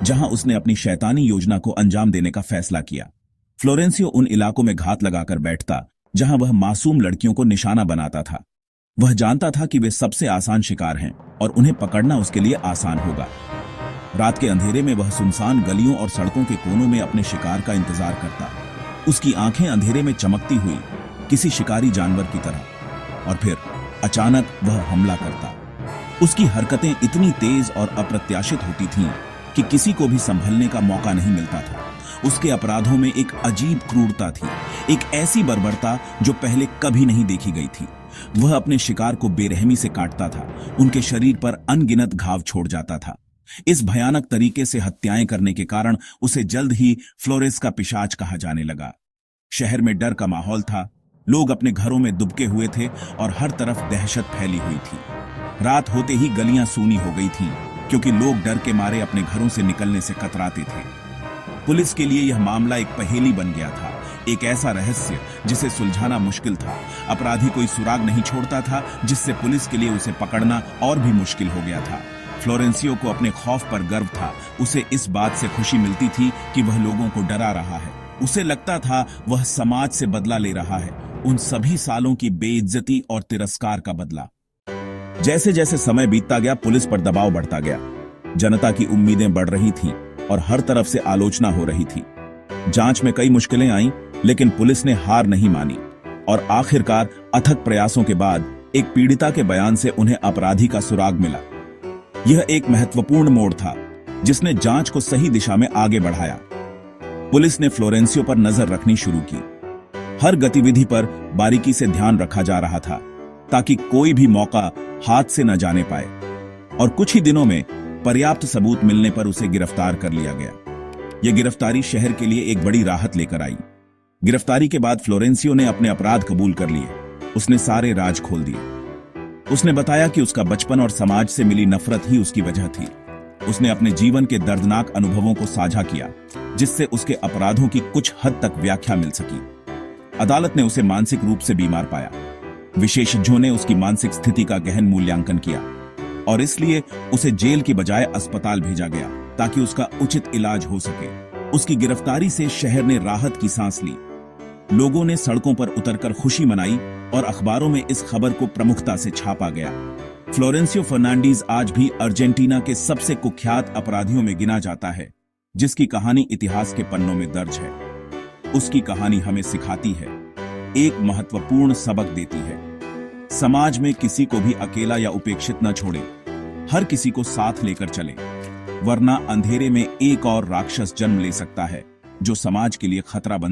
जहां उसने अपनी शैतानी योजना को अंजाम देने का फैसला किया। फ्लोरेंसियो उन इलाकों में घात लगाकर बैठता जहां वह मासूम लड़कियों को निशाना बनाता था। वह जानता था कि वे सबसे आसान शिकार हैं और उन्हें पकड़ना उसके लिए आसान होगा। रात के अंधेरे में वह सुनसान गलियों और सड़कों के कोनों में अपने शिकार का इंतजार करता। उसकी आंखें अंधेरे में चमकती हुई किसी शिकारी जानवर की तरह, और फिर अचानक वह हमला करता। उसकी हरकतें इतनी तेज और अप्रत्याशित होती थीं कि किसी को भी संभलने का मौका नहीं मिलता था। उसके अपराधों में एक अजीब क्रूरता थी, एक ऐसी बर्बरता जो पहले कभी नहीं देखी गई थी। वह अपने शिकार को बेरहमी से काटता था, उनके शरीर पर अनगिनत घाव छोड़ जाता था। इस भयानक तरीके से हत्याएं करने के कारण उसे जल्द ही फ्लोरेस का पिशाच कहा जाने लगा। शहर में डर का माहौल था, लोग अपने घरों में दुबके हुए थे और हर तरफ दहशत फैली हुई थी। रात होते ही गलियां सूनी हो गई थीं, क्योंकि लोग डर के मारे अपने घरों से निकलने से कतराते थे। पुलिस के लिए यह मामला एक पहेली बन गया था, एक ऐसा रहस्य जिसे सुलझाना मुश्किल था। अपराधी कोई सुराग नहीं छोड़ता था, जिससे पुलिस के लिए उसे पकड़ना और भी मुश्किल हो गया था। फ्लोरेंसियो को अपने खौफ पर गर्व था। उसे इस बात से खुशी मिलती थी कि वह लोगों को डरा रहा है। उसे लगता था वह समाज से बदला ले रहा है, उन सभी सालों की बेइज्जती और तिरस्कार का बदला। जैसे जैसे समय बीतता गया, पुलिस पर दबाव बढ़ता गया। जनता की उम्मीदें बढ़ रही थीं और हर तरफ से आलोचना हो रही थी। जांच में कई मुश्किलें आईं, लेकिन पुलिस ने हार नहीं मानी और आखिरकार अथक प्रयासों के बाद एक पीड़िता के बयान से उन्हें अपराधी का सुराग मिला। यह एक महत्वपूर्ण मोड़ था जिसने जांच को सही दिशा में आगे बढ़ाया। पुलिस ने फ्लोरेंसियो पर नजर रखनी शुरू की। हर गतिविधि पर बारीकी से ध्यान रखा जा रहा था ताकि कोई भी मौका हाथ से न जाने पाए, और कुछ ही दिनों में पर्याप्त सबूत मिलने पर उसे गिरफ्तार कर लिया गया। यह गिरफ्तारी शहर के लिए एक बड़ी राहत लेकर आई। गिरफ्तारी के बाद फ्लोरेंसियो ने अपने अपराध कबूल कर लिए। उसने सारे राज खोल दिए। उसने बताया कि उसका बचपन और समाज से मिली नफरत ही उसकी वजह थी। उसने अपने जीवन के दर्दनाक अनुभवों को साझा किया, जिससे उसके अपराधों की कुछ हद तक व्याख्या मिल सकी। अदालत ने उसे मानसिक रूप से बीमार पाया। विशेषज्ञों ने उसकी मानसिक स्थिति का गहन मूल्यांकन किया और इसलिए उसे जेल की बजाय अस्पताल भेजा गया ताकि उसका उचित इलाज हो सके। उसकी गिरफ्तारी से शहर ने राहत की सांस ली। लोगों ने सड़कों पर उतरकर खुशी मनाई और अखबारों में इस खबर को प्रमुखता से छापा गया। फ्लोरेंसियो फर्नांडीज आज भी अर्जेंटीना के सबसे कुख्यात अपराधियों में गिना जाता है, जिसकी कहानी इतिहास के पन्नों में दर्ज है। उसकी कहानी हमें सिखाती है, एक महत्वपूर्ण सबक देती है। समाज में किसी को भी अकेला या उपेक्षित न छोड़े, हर किसी को साथ लेकर चले, वरना अंधेरे में एक और राक्षस जन्म ले सकता है जो समाज के लिए खतरा बन